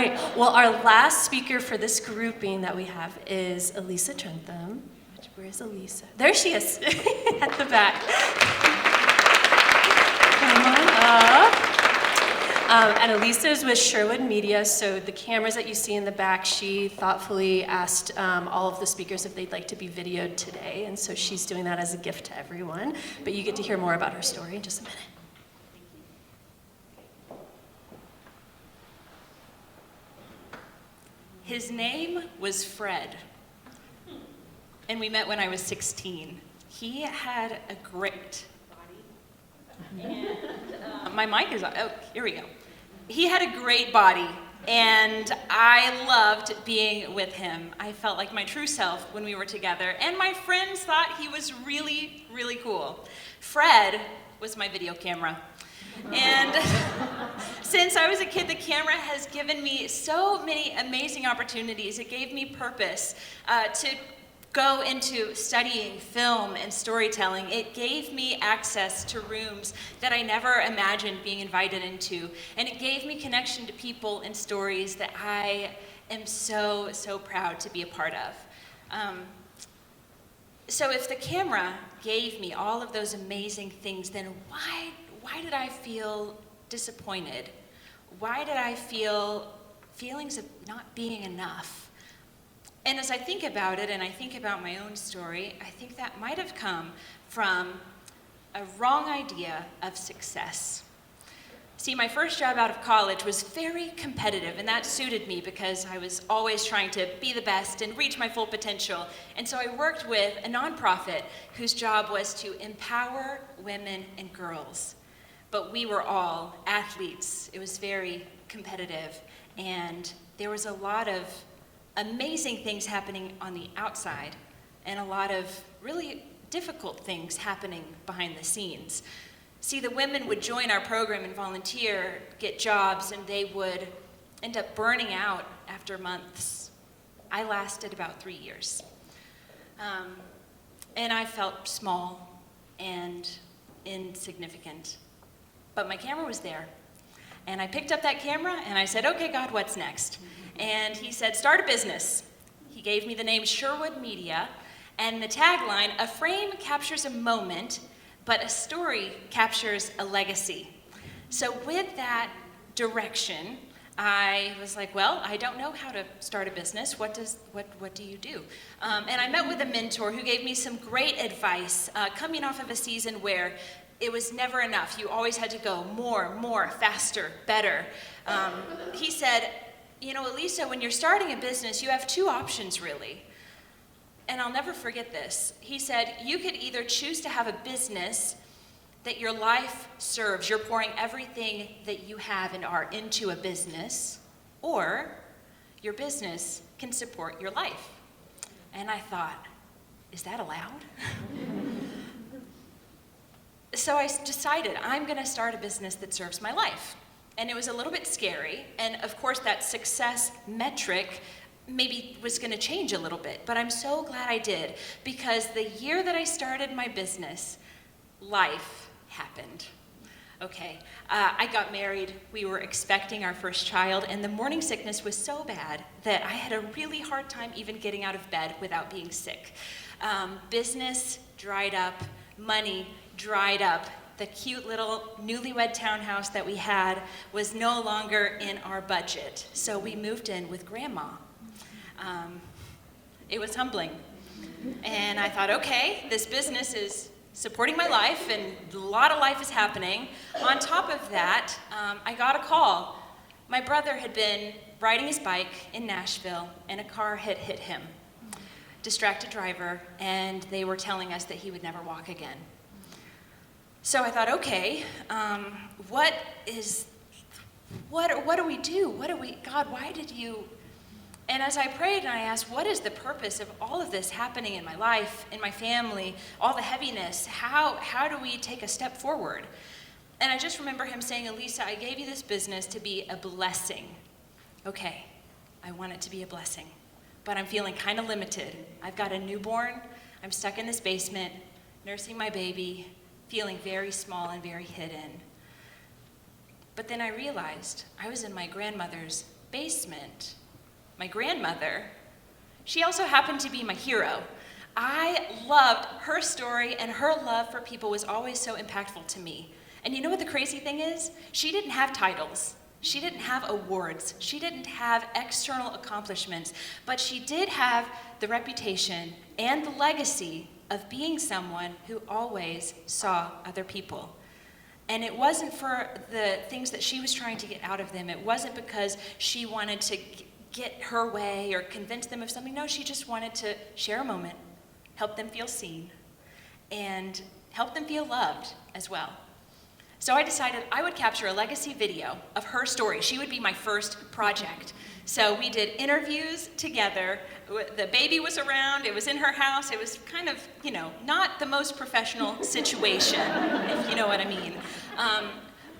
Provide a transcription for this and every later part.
right. Well, our last speaker for this grouping that we have is Elisa Trentham. Where is Elisa? There she is, at the back. Come on up. And Elisa is with Sherwood Media, so the cameras that you see in the back, she thoughtfully asked all of the speakers if they'd like to be videoed today, and so she's doing that as a gift to everyone. But you get to hear more about her story in just a minute. His name was Fred, and we met when I was 16. He had a great body, and my mic is on. Oh, here we go. He had a great body, and I loved being with him. I felt like my true self when we were together, and my friends thought he was really, really cool. Fred was my video camera. And since I was a kid, the camera has given me so many amazing opportunities. It gave me purpose to go into studying film and storytelling. It gave me access to rooms that I never imagined being invited into. And it gave me connection to people and stories that I am so, so proud to be a part of. So if the camera gave me all of those amazing things, then why did I feel disappointed? Why did I feel feelings of not being enough? And as I think about it, and I think about my own story, I think that might have come from a wrong idea of success. See, my first job out of college was very competitive, and that suited me because I was always trying to be the best and reach my full potential. And so I worked with a nonprofit whose job was to empower women and girls. But we were all athletes. It was very competitive, and there was a lot of amazing things happening on the outside and a lot of really difficult things happening behind the scenes. See, the women would join our program and volunteer, get jobs, and they would end up burning out after months. I lasted about 3 years. And I felt small and insignificant. But my camera was there. And I picked up that camera and I said, okay, God, what's next? And he said, start a business. He gave me the name Sherwood Media and the tagline, a frame captures a moment, but a story captures a legacy. So with that direction, I was like, well, I don't know how to start a business. What do you do? And I met with a mentor who gave me some great advice, coming off of a season where it was never enough. You always had to go more, faster, better. He said, you know, Elisa, when you're starting a business, you have two options, really. And I'll never forget this. He said, you could either choose to have a business that your life serves, you're pouring everything that you have and are into a business, or your business can support your life. And I thought, is that allowed? So I decided I'm going to start a business that serves my life. And it was a little bit scary, and of course that success metric maybe was going to change a little bit, but I'm so glad I did, because the year that I started my business, life happened. Okay, I got married, we were expecting our first child, and the morning sickness was so bad that I had a really hard time even getting out of bed without being sick. Business dried up, money dried up. The cute little newlywed townhouse that we had was no longer in our budget, so we moved in with Grandma. It was humbling. And I thought, okay, this business is supporting my life, and a lot of life is happening. On top of that, I got a call. My brother had been riding his bike in Nashville, and a car had hit him. Distracted driver, and they were telling us that he would never walk again. So I thought, okay, what do we do? God, why did you? And as I prayed and I asked, what is the purpose of all of this happening in my life, in my family, all the heaviness? How do we take a step forward? And I just remember him saying, Elisa, I gave you this business to be a blessing. Okay, I want it to be a blessing, but I'm feeling kind of limited. I've got a newborn, I'm stuck in this basement, nursing my baby, feeling very small and very hidden. But then I realized I was in my grandmother's basement, my grandmother, she also happened to be my hero. I loved her story, and her love for people was always so impactful to me. And you know what the crazy thing is? She didn't have titles. She didn't have awards. She didn't have external accomplishments, but she did have the reputation and the legacy of being someone who always saw other people. And it wasn't for the things that she was trying to get out of them. It wasn't because she wanted to get her way or convince them of something. No, she just wanted to share a moment, help them feel seen, and help them feel loved as well. So I decided I would capture a legacy video of her story. She would be my first project. So we did interviews together. The baby was around, it was in her house. It was kind of, not the most professional situation, if you know what I mean.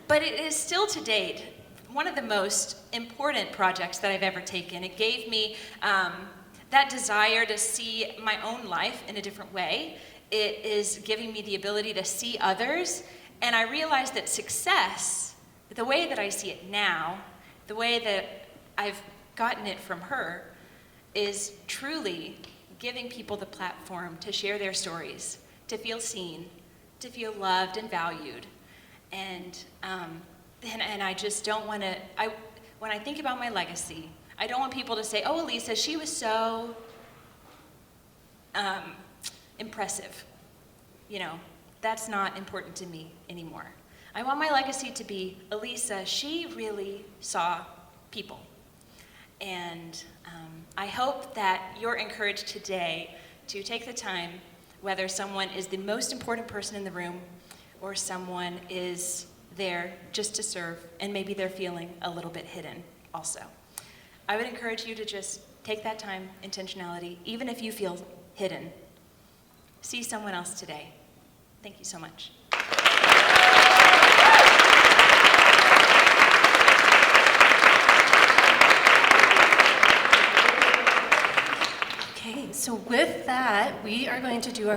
But it is still to date one of the most important projects that I've ever taken. It gave me that desire to see my own life in a different way. It is giving me the ability to see others. And I realized that success, the way that I see it now, the way that I've gotten it from her, is truly giving people the platform to share their stories, to feel seen, to feel loved and valued. And I just don't want to, when I think about my legacy, I don't want people to say, oh, Elisa, she was so impressive. That's not important to me anymore. I want my legacy to be, Elisa, she really saw people. And I hope that you're encouraged today to take the time, whether someone is the most important person in the room or someone is there just to serve, and maybe they're feeling a little bit hidden also. I would encourage you to just take that time, intentionality, even if you feel hidden. See someone else today. Thank you so much. Okay, so with that, we are going to do our